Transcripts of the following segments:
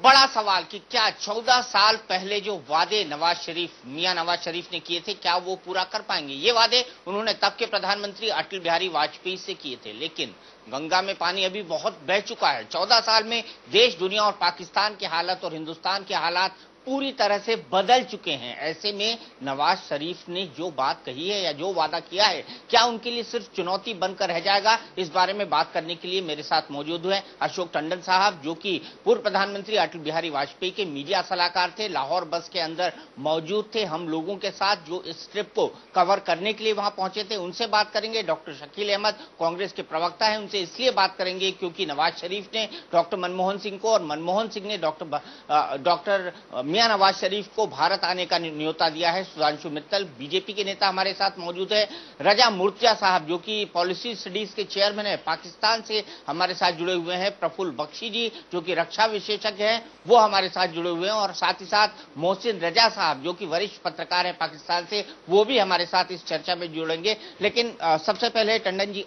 बड़ा सवाल कि क्या 14 साल पहले जो वादे मियां नवाज शरीफ ने किए थे, क्या वो पूरा कर पाएंगे? ये वादे उन्होंने तब के प्रधानमंत्री अटल बिहारी वाजपेयी से किए थे, लेकिन गंगा में पानी अभी बहुत बह चुका है। 14 साल में देश, दुनिया और पाकिस्तान की हालत और हिंदुस्तान के हालात पूरी तरह से बदल चुके हैं। ऐसे में नवाज शरीफ ने जो बात कही है या जो वादा किया है, क्या उनके लिए सिर्फ चुनौती बनकर रह जाएगा? इस बारे में बात करने के लिए मेरे साथ मौजूद हैं अशोक टंडन साहब, जो कि पूर्व प्रधानमंत्री अटल बिहारी वाजपेयी के मीडिया सलाहकार थे, लाहौर बस के अंदर मौजूद थे हम लोगों के साथ जो इस ट्रिप को कवर करने के लिए वहां पहुंचे थे। उनसे बात करेंगे। डॉक्टर शकील अहमद कांग्रेस के प्रवक्ता है, उनसे इसलिए बात करेंगे क्योंकि नवाज शरीफ ने डॉक्टर मनमोहन सिंह को और मनमोहन सिंह ने डॉक्टर मियां नवाज शरीफ को भारत आने का न्योता दिया है। सुधांशु मित्तल बीजेपी के नेता हमारे साथ मौजूद है। रजा मुर्तिया साहब जो कि पॉलिसी स्टडीज के चेयरमैन है, पाकिस्तान से हमारे साथ जुड़े हुए हैं। प्रफुल्ल बख्शी जी जो कि रक्षा विशेषज्ञ हैं, वो हमारे साथ जुड़े हुए हैं। और साथ ही साथ मोहसिन रजा साहब जो कि वरिष्ठ पत्रकार हैं पाकिस्तान से, वो भी हमारे साथ इस चर्चा में जुड़ेंगे। लेकिन सबसे पहले टंडन जी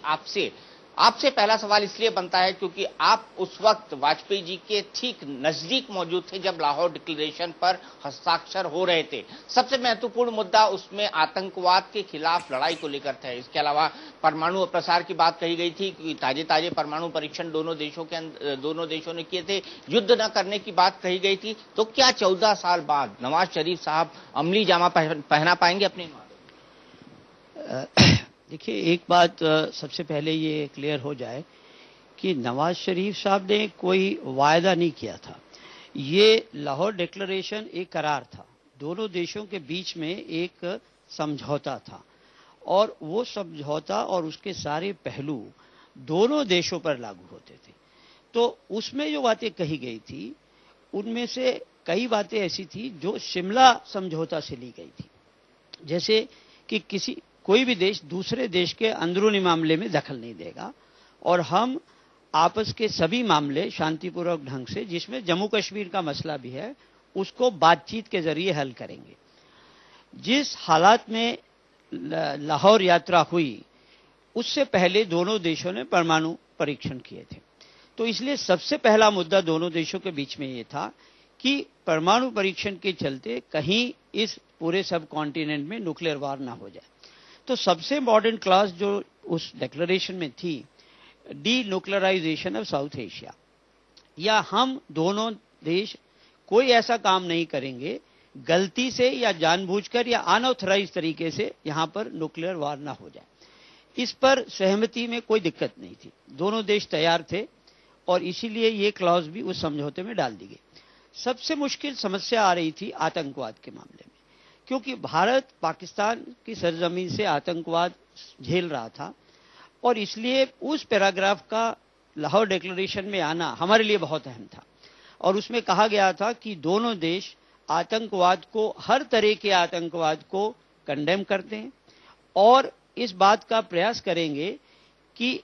आपसे पहला सवाल इसलिए बनता है क्योंकि आप उस वक्त वाजपेयी जी के ठीक नजदीक मौजूद थे जब लाहौर डिक्लेरेशन पर हस्ताक्षर हो रहे थे। सबसे महत्वपूर्ण मुद्दा उसमें आतंकवाद के खिलाफ लड़ाई को लेकर था। इसके अलावा परमाणु प्रसार की बात कही गई थी कि ताजे परमाणु परीक्षण दोनों देशों ने किए थे, युद्ध न करने की बात कही गई थी। तो क्या 14 साल बाद नवाज शरीफ साहब अमली जामा पहना पाएंगे अपने? देखिए, एक बात सबसे पहले ये क्लियर हो जाए कि नवाज शरीफ साहब ने कोई वायदा नहीं किया था। ये लाहौर डिक्लेरेशन एक करार था, दोनों देशों के बीच में एक समझौता था और वो समझौता और उसके सारे पहलू दोनों देशों पर लागू होते थे। तो उसमें जो बातें कही गई थी उनमें से कई बातें ऐसी थी जो शिमला समझौता से ली गई थी, जैसे कि कोई भी देश दूसरे देश के अंदरूनी मामले में दखल नहीं देगा और हम आपस के सभी मामले शांतिपूर्वक ढंग से, जिसमें जम्मू कश्मीर का मसला भी है, उसको बातचीत के जरिए हल करेंगे। जिस हालात में लाहौर यात्रा हुई उससे पहले दोनों देशों ने परमाणु परीक्षण किए थे, तो इसलिए सबसे पहला मुद्दा दोनों देशों के बीच में ये था कि परमाणु परीक्षण के चलते कहीं इस पूरे सब कॉन्टिनेंट में न्यूक्लियर वार ना हो जाए। तो सबसे इंपॉर्टेंट क्लास जो उस डिक्लेरेशन में थी, D nuclearization of south Asia, या हम दोनों देश कोई ऐसा काम नहीं करेंगे गलती से या जानबूझकर या अनऑथराइज तरीके से यहां पर न्यूक्लियर वार ना हो जाए। इस पर सहमति में कोई दिक्कत नहीं थी, दोनों देश तैयार थे और इसीलिए ये क्लॉज भी उस समझौते में डाल दी गई। सबसे मुश्किल समस्या आ रही थी आतंकवाद के मामले में, क्योंकि भारत पाकिस्तान की सरजमीन से आतंकवाद झेल रहा था और इसलिए उस पैराग्राफ का लाहौर डिक्लेरेशन में आना हमारे लिए बहुत अहम था। और उसमें कहा गया था कि दोनों देश आतंकवाद को, हर तरह के आतंकवाद को कंडेम करते हैं और इस बात का प्रयास करेंगे कि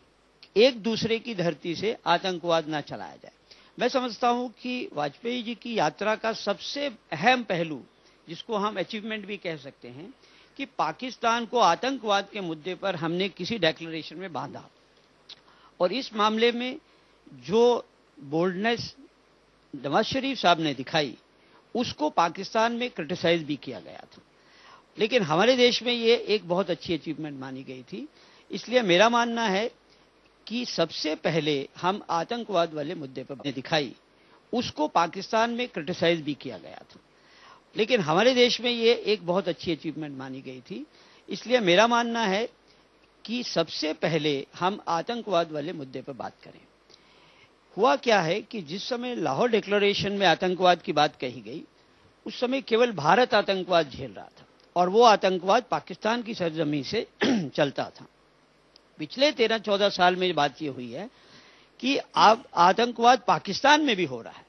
एक दूसरे की धरती से आतंकवाद ना चलाया जाए। मैं समझता हूं कि वाजपेयी जी की यात्रा का सबसे अहम पहलू, जिसको हम अचीवमेंट भी कह सकते हैं, कि पाकिस्तान को आतंकवाद के मुद्दे पर हमने किसी डिक्लेरेशन में बांधा और इस मामले में जो बोल्डनेस नवाज शरीफ साहब ने दिखाई उसको पाकिस्तान में क्रिटिसाइज भी किया गया था, लेकिन हमारे देश में ये एक बहुत अच्छी अचीवमेंट मानी गई थी। इसलिए मेरा मानना है कि सबसे पहले हम आतंकवाद वाले मुद्दे पर दिखाई, उसको पाकिस्तान में क्रिटिसाइज भी किया गया था, लेकिन हमारे देश में ये एक बहुत अच्छी अचीवमेंट मानी गई थी। इसलिए मेरा मानना है कि सबसे पहले हम आतंकवाद वाले मुद्दे पर बात करें। हुआ क्या है कि जिस समय लाहौर डिक्लेरेशन में आतंकवाद की बात कही गई, उस समय केवल भारत आतंकवाद झेल रहा था और वो आतंकवाद पाकिस्तान की सरजमीन से चलता था। पिछले 13-14 साल में बात ये हुई है कि अब आतंकवाद पाकिस्तान में भी हो रहा है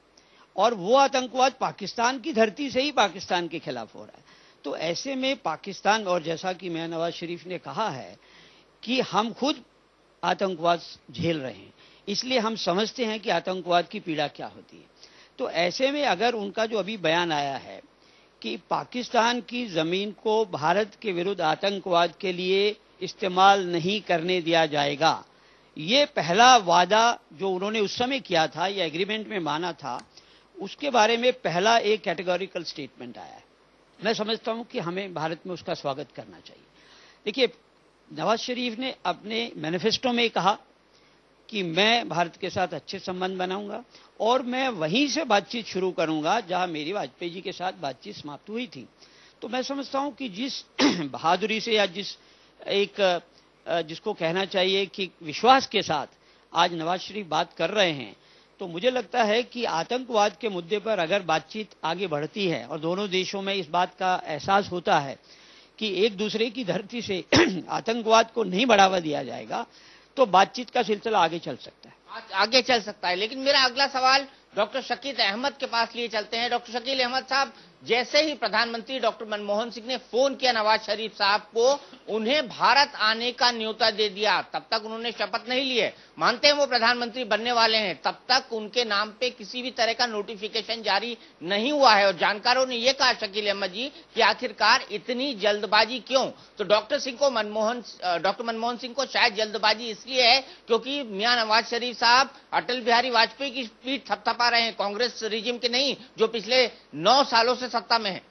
और वो आतंकवाद पाकिस्तान की धरती से ही पाकिस्तान के खिलाफ हो रहा है। तो ऐसे में पाकिस्तान, और जैसा कि मियां नवाज शरीफ ने कहा है कि हम खुद आतंकवाद झेल रहे हैं, इसलिए हम समझते हैं कि आतंकवाद की पीड़ा क्या होती है। तो ऐसे में अगर उनका जो अभी बयान आया है कि पाकिस्तान की जमीन को भारत के विरुद्ध आतंकवाद के लिए इस्तेमाल नहीं करने दिया जाएगा, ये पहला वादा जो उन्होंने उस समय किया था या एग्रीमेंट में माना था, उसके बारे में पहला एक कैटेगोरिकल स्टेटमेंट आया है। मैं समझता हूं कि हमें भारत में उसका स्वागत करना चाहिए। देखिए, नवाज शरीफ ने अपने मैनिफेस्टो में कहा कि मैं भारत के साथ अच्छे संबंध बनाऊंगा और मैं वहीं से बातचीत शुरू करूंगा जहां मेरी वाजपेयी जी के साथ बातचीत समाप्त हुई थी। तो मैं समझता हूं कि जिस बहादुरी से या जिसको कहना चाहिए कि विश्वास के साथ आज नवाज शरीफ बात कर रहे हैं, तो मुझे लगता है कि आतंकवाद के मुद्दे पर अगर बातचीत आगे बढ़ती है और दोनों देशों में इस बात का एहसास होता है कि एक दूसरे की धरती से आतंकवाद को नहीं बढ़ावा दिया जाएगा, तो बातचीत का सिलसिला आगे चल सकता है। आगे चल सकता है। लेकिन मेरा अगला सवाल डॉक्टर शकील अहमद के पास लिए चलते हैं। डॉक्टर शकील अहमद साहब, जैसे ही प्रधानमंत्री डॉक्टर मनमोहन सिंह ने फोन किया नवाज शरीफ साहब को, उन्हें भारत आने का न्योता दे दिया। तब तक उन्होंने शपथ नहीं लिए, मानते हैं वो प्रधानमंत्री बनने वाले हैं, तब तक उनके नाम पे किसी भी तरह का नोटिफिकेशन जारी नहीं हुआ है। और जानकारों ने यह कहा, शकील अहमद जी, कि आखिरकार इतनी जल्दबाजी क्यों? तो डॉक्टर मनमोहन सिंह को शायद जल्दबाजी इसलिए है क्योंकि मियां नवाज शरीफ साहब अटल बिहारी वाजपेयी की पीठ थपथपा रहे हैं, कांग्रेस रिजिम के नहीं, जो पिछले 9 सालों से सत्ता में है।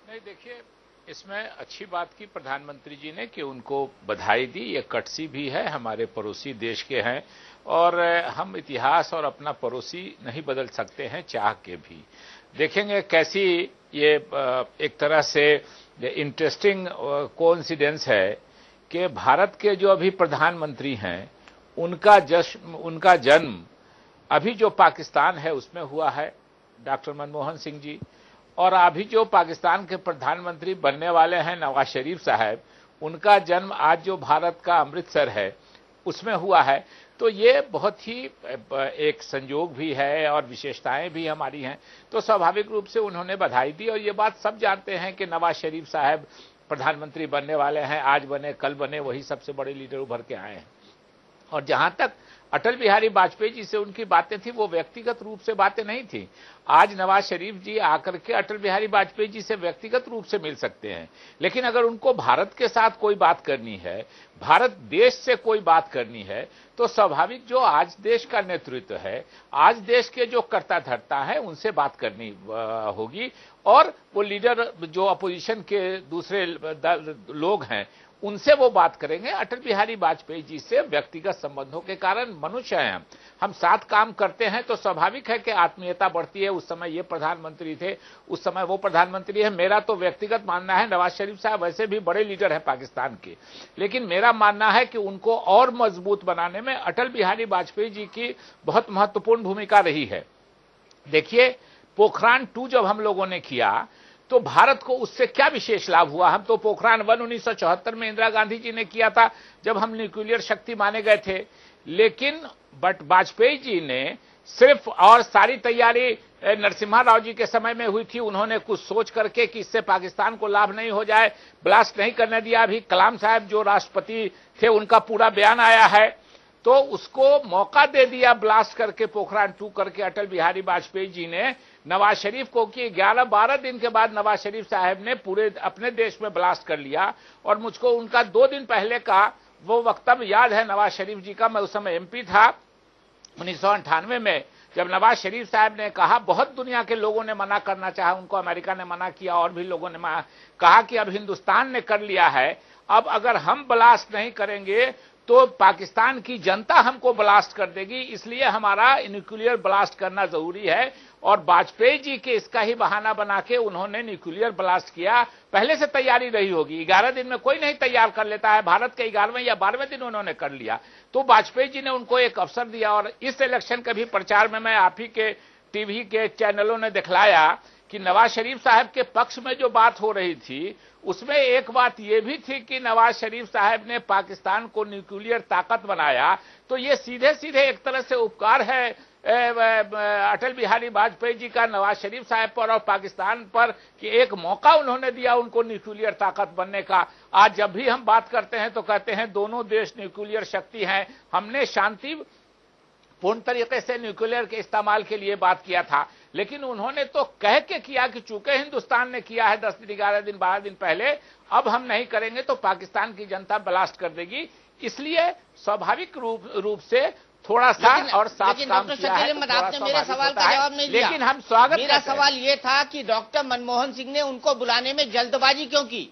नहीं, देखिए, इसमें अच्छी बात की प्रधानमंत्री जी ने कि उनको बधाई दी। ये कटसी भी है, हमारे पड़ोसी देश के हैं और हम इतिहास और अपना पड़ोसी नहीं बदल सकते हैं चाह के भी। देखेंगे कैसी ये एक तरह से इंटरेस्टिंग कोइंसिडेंस है कि भारत के जो अभी प्रधानमंत्री हैं उनका जन्म अभी जो पाकिस्तान है उसमें हुआ है, डॉक्टर मनमोहन सिंह जी, और अभी जो पाकिस्तान के प्रधानमंत्री बनने वाले हैं नवाज शरीफ साहब, उनका जन्म आज जो भारत का अमृतसर है उसमें हुआ है। तो ये बहुत ही एक संयोग भी है और विशेषताएं भी हमारी हैं। तो स्वाभाविक रूप से उन्होंने बधाई दी और ये बात सब जानते हैं कि नवाज शरीफ साहब प्रधानमंत्री बनने वाले हैं, आज बने कल बने, वही सबसे बड़े लीडर उभर के आए हैं। और जहां तक अटल बिहारी वाजपेयी जी से उनकी बातें थी, वो व्यक्तिगत रूप से बातें नहीं थी। आज नवाज शरीफ जी आकर के अटल बिहारी वाजपेयी जी से व्यक्तिगत रूप से मिल सकते हैं, लेकिन अगर उनको भारत के साथ कोई बात करनी है, भारत देश से कोई बात करनी है, तो स्वाभाविक जो आज देश का नेतृत्व है, आज देश के जो कर्ता धर्ता है, उनसे बात करनी होगी। और वो लीडर जो अपोजिशन के दूसरे लोग हैं उनसे वो बात करेंगे। अटल बिहारी वाजपेयी जी से व्यक्तिगत संबंधों के कारण मनुष्य हैं, हम साथ काम करते हैं, तो स्वाभाविक है कि आत्मीयता बढ़ती है। उस समय ये प्रधानमंत्री थे, उस समय वो प्रधानमंत्री है। मेरा तो व्यक्तिगत मानना है, नवाज शरीफ साहब वैसे भी बड़े लीडर हैं पाकिस्तान के, लेकिन मेरा मानना है कि उनको और मजबूत बनाने में अटल बिहारी वाजपेयी जी की बहुत महत्वपूर्ण भूमिका रही है। देखिए, पोखरान 2 जब हम लोगों ने किया तो भारत को उससे क्या विशेष लाभ हुआ? हम तो पोखरान 1 1974 में इंदिरा गांधी जी ने किया था, जब हम न्यूक्लियर शक्ति माने गए थे। लेकिन वाजपेयी जी ने सिर्फ, और सारी तैयारी नरसिम्हा राव जी के समय में हुई थी, उन्होंने कुछ सोच करके कि इससे पाकिस्तान को लाभ नहीं हो जाए, ब्लास्ट नहीं करने दिया। अभी कलाम साहब जो राष्ट्रपति थे, उनका पूरा बयान आया है, तो उसको मौका दे दिया ब्लास्ट करके, पोखरान 2 करके अटल बिहारी वाजपेयी जी ने नवाज शरीफ को, कि 11-12 दिन के बाद नवाज शरीफ साहब ने पूरे अपने देश में ब्लास्ट कर लिया। और मुझको उनका 2 दिन पहले का वो वक्तव्य याद है नवाज शरीफ जी का। मैं उस समय एमपी था 1998 में, जब नवाज शरीफ साहब ने कहा, बहुत दुनिया के लोगों ने मना करना चाहा, उनको अमेरिका ने मना किया और भी लोगों ने कहा कि अब हिंदुस्तान ने कर लिया है, अब अगर हम ब्लास्ट नहीं करेंगे तो पाकिस्तान की जनता हमको ब्लास्ट कर देगी, इसलिए हमारा न्यूक्लियर ब्लास्ट करना जरूरी है। और वाजपेयी जी के इसका ही बहाना बना के उन्होंने न्यूक्लियर ब्लास्ट किया। पहले से तैयारी रही होगी, 11 दिन में कोई नहीं तैयार कर लेता है, भारत के 11वें या 12वें दिन उन्होंने कर लिया। तो वाजपेयी जी ने उनको एक अवसर दिया। और इस इलेक्शन के भी प्रचार में मैं आप ही के टीवी के चैनलों ने दिखलाया कि नवाज शरीफ साहब के पक्ष में जो बात हो रही थी, उसमें एक बात यह भी थी कि नवाज शरीफ साहब ने पाकिस्तान को न्यूक्लियर ताकत बनाया। तो ये सीधे सीधे एक तरह से उपकार है अटल बिहारी वाजपेयी जी का नवाज शरीफ साहब पर और पाकिस्तान पर, कि एक मौका उन्होंने दिया उनको न्यूक्लियर ताकत बनने का। आज जब भी हम बात करते हैं तो कहते हैं दोनों देश न्यूक्लियर शक्ति हैं। हमने शांति पूर्ण तरीके से न्यूक्लियर के इस्तेमाल के लिए बात किया था, लेकिन उन्होंने तो कह के किया कि चूंकि हिंदुस्तान ने किया है 10 दिन 11 दिन 12 दिन पहले, अब हम नहीं करेंगे तो पाकिस्तान की जनता ब्लास्ट कर देगी। इसलिए स्वाभाविक रूप से थोड़ा सा और साफ लेकिन काम डॉक्टर किया है, शकील अहमद, आपने मेरे सवाल का जवाब नहीं दिया। लेकिन हम स्वागत करते हैं। मेरा सवाल ये था कि डॉक्टर मनमोहन सिंह ने उनको बुलाने में जल्दबाजी क्यों की?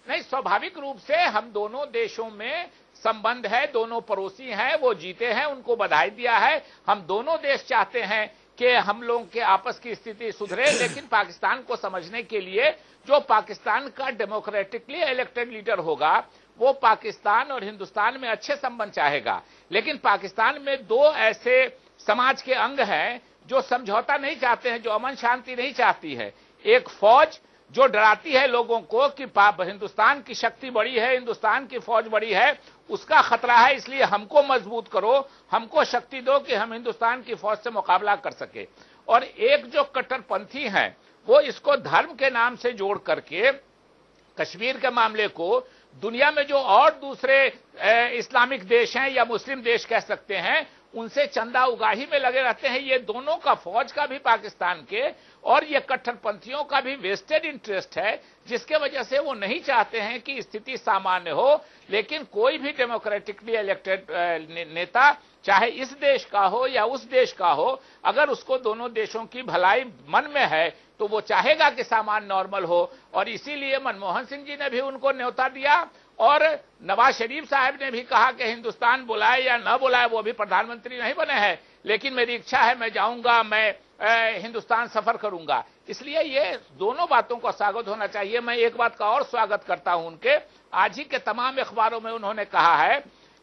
नहीं, स्वाभाविक रूप से हम दोनों देशों में संबंध है, दोनों पड़ोसी हैं, वो जीते हैं, उनको बधाई दिया है। हम दोनों देश चाहते हैं कि हम लोगों के आपस की स्थिति सुधरे, लेकिन पाकिस्तान को समझने के लिए जो पाकिस्तान का डेमोक्रेटिकली इलेक्टेड लीडर होगा वो पाकिस्तान और हिंदुस्तान में अच्छे संबंध चाहेगा। लेकिन पाकिस्तान में दो ऐसे समाज के अंग हैं जो समझौता नहीं चाहते हैं, जो अमन शांति नहीं चाहती है। एक फौज जो डराती है लोगों को कि हिंदुस्तान की शक्ति बड़ी है, हिंदुस्तान की फौज बड़ी है, उसका खतरा है, इसलिए हमको मजबूत करो, हमको शक्ति दो कि हम हिंदुस्तान की फौज से मुकाबला कर सके। और एक जो कट्टरपंथी हैं वो इसको धर्म के नाम से जोड़ करके कश्मीर के मामले को दुनिया में जो और दूसरे इस्लामिक देश हैं या मुस्लिम देश कह सकते हैं उनसे चंदा उगाही में लगे रहते हैं। ये दोनों का, फौज का भी पाकिस्तान के और ये कट्टरपंथियों का भी वेस्टेड इंटरेस्ट है, जिसके वजह से वो नहीं चाहते हैं कि स्थिति सामान्य हो। लेकिन कोई भी डेमोक्रेटिकली इलेक्टेड नेता, चाहे इस देश का हो या उस देश का हो, अगर उसको दोनों देशों की भलाई मन में है तो वो चाहेगा कि सामान नॉर्मल हो। और इसीलिए मनमोहन सिंह जी ने भी उनको न्योता दिया और नवाज शरीफ साहब ने भी कहा कि हिंदुस्तान बुलाए या न बुलाए, वो भी प्रधानमंत्री नहीं बने हैं, लेकिन मेरी इच्छा है, मैं जाऊंगा, मैं हिंदुस्तान सफर करूंगा। इसलिए ये दोनों बातों का स्वागत होना चाहिए। मैं एक बात का और स्वागत करता हूं उनके, आज ही के तमाम अखबारों में उन्होंने कहा है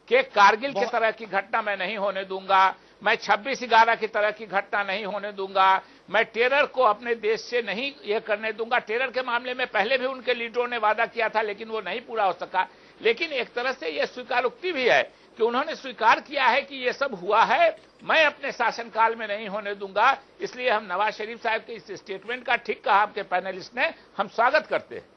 कि कारगिल की तरह की घटना मैं नहीं होने दूंगा, मैं 26/11 की तरह की घटना नहीं होने दूंगा, मैं टेरर को अपने देश से नहीं ये करने दूंगा। टेरर के मामले में पहले भी उनके लीडरों ने वादा किया था लेकिन वो नहीं पूरा हो सका। लेकिन एक तरह से ये स्वीकारोक्ति भी है कि उन्होंने स्वीकार किया है कि ये सब हुआ है, मैं अपने शासनकाल में नहीं होने दूंगा। इसलिए हम नवाज शरीफ साहब के इस स्टेटमेंट का, ठीक कहा आपके पैनलिस्ट ने, हम स्वागत करते हैं।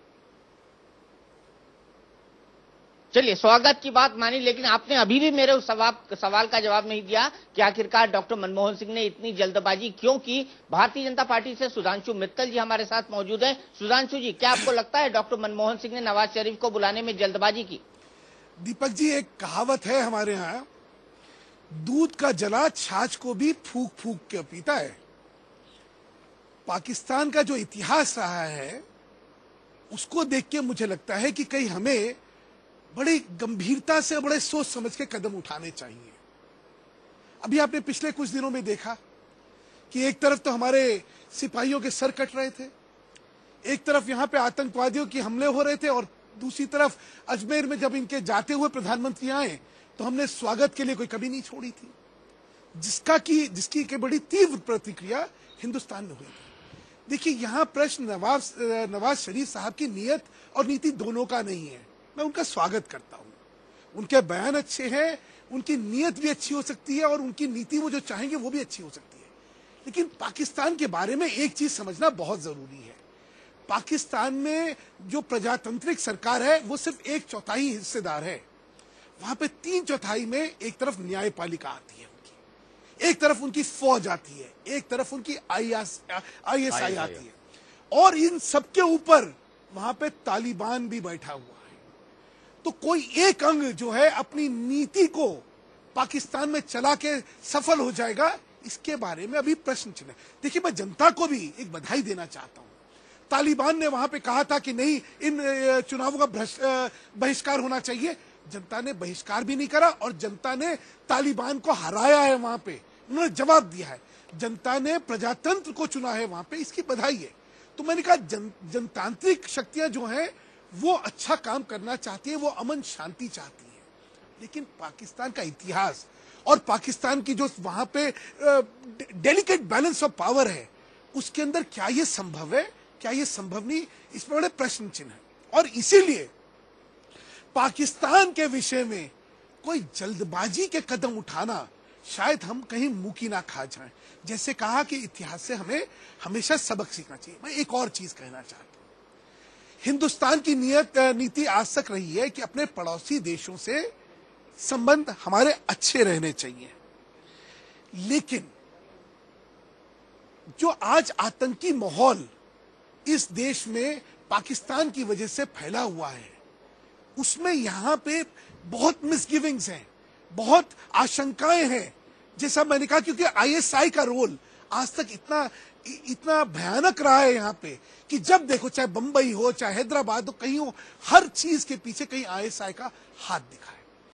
चलिए, स्वागत की बात मानी, लेकिन आपने अभी भी मेरे उस सवाल का जवाब नहीं दिया कि आखिरकार डॉक्टर मनमोहन सिंह ने इतनी जल्दबाजी क्यों की। भारतीय जनता पार्टी से सुधांशु मित्तल जी हमारे साथ मौजूद हैं। सुधांशु जी, क्या आपको लगता है डॉक्टर मनमोहन सिंह ने नवाज शरीफ को बुलाने में जल्दबाजी की? दीपक जी, एक कहावत है हमारे यहाँ, दूध का जला छाछ को भी फूक फूक के पीता है। पाकिस्तान का जो इतिहास रहा है उसको देख के मुझे लगता है कि कहीं हमें बड़ी गंभीरता से, बड़े सोच समझ के कदम उठाने चाहिए। अभी आपने पिछले कुछ दिनों में देखा कि एक तरफ तो हमारे सिपाहियों के सर कट रहे थे, एक तरफ यहां पे आतंकवादियों के हमले हो रहे थे, और दूसरी तरफ अजमेर में जब इनके जाते हुए प्रधानमंत्री आए तो हमने स्वागत के लिए कोई कमी नहीं छोड़ी थी, जिसकी एक बड़ी तीव्र प्रतिक्रिया हिंदुस्तान में हुई। देखिए, यहां प्रश्न नवाज शरीफ साहब की नीयत और नीति दोनों का नहीं है। मैं उनका स्वागत करता हूं, उनके बयान अच्छे हैं, उनकी नीयत भी अच्छी हो सकती है और उनकी नीति वो जो चाहेंगे वो भी अच्छी हो सकती है। लेकिन पाकिस्तान के बारे में एक चीज समझना बहुत जरूरी है। पाकिस्तान में जो प्रजातांत्रिक सरकार है वो सिर्फ 1/4 हिस्सेदार है। वहां पे 3/4 में एक तरफ न्यायपालिका आती है उनकी, एक तरफ उनकी फौज आती है, एक तरफ उनकी ISI आती है, और इन सबके ऊपर वहां पे तालिबान भी बैठा हुआ है। तो कोई एक अंग जो है अपनी नीति को पाकिस्तान में चला के सफल हो जाएगा, इसके बारे में अभी प्रश्न चिन्ह है। देखिए, मैं जनता को भी एक बधाई देना चाहता हूं। तालिबान ने वहां पे कहा था कि नहीं, इन चुनावों का बहिष्कार होना चाहिए, जनता ने बहिष्कार भी नहीं करा और जनता ने तालिबान को हराया है। वहां पे उन्होंने जवाब दिया है, जनता ने प्रजातंत्र को चुना है वहां पे, इसकी बधाई है। तो मैंने कहा जनतांत्रिक शक्तियां जो हैं वो अच्छा काम करना चाहती है, वो अमन शांति चाहती है। लेकिन पाकिस्तान का इतिहास और पाकिस्तान की जो वहां पे डेलिकेट बैलेंस ऑफ पावर है, उसके अंदर क्या ये संभव है, क्या ये संभव नहीं, इस पर बड़े प्रश्न चिन्ह है। और इसीलिए पाकिस्तान के विषय में कोई जल्दबाजी के कदम उठाना, शायद हम कहीं मुंह की ना खा जाएं। जैसे कहा कि इतिहास से हमें हमेशा सबक सीखना चाहिए। मैं एक और चीज कहना चाहता हूं, हिंदुस्तान की नीति आज तक रही है कि अपने पड़ोसी देशों से संबंध हमारे अच्छे रहने चाहिए। लेकिन जो आज आतंकी माहौल इस देश में पाकिस्तान की वजह से फैला हुआ है, उसमें यहां पे बहुत मिसगिविंग्स हैं। बहुत आशंकाएं हैं, जैसा मैंने कहा, क्योंकि आईएसआई का रोल आज तक इतना भयानक रहा है यहाँ पे कि जब देखो, चाहे बंबई हो चाहे हैदराबाद हो, कहीं हो, हर चीज के पीछे कहीं आईएसआई का हाथ दिखा है।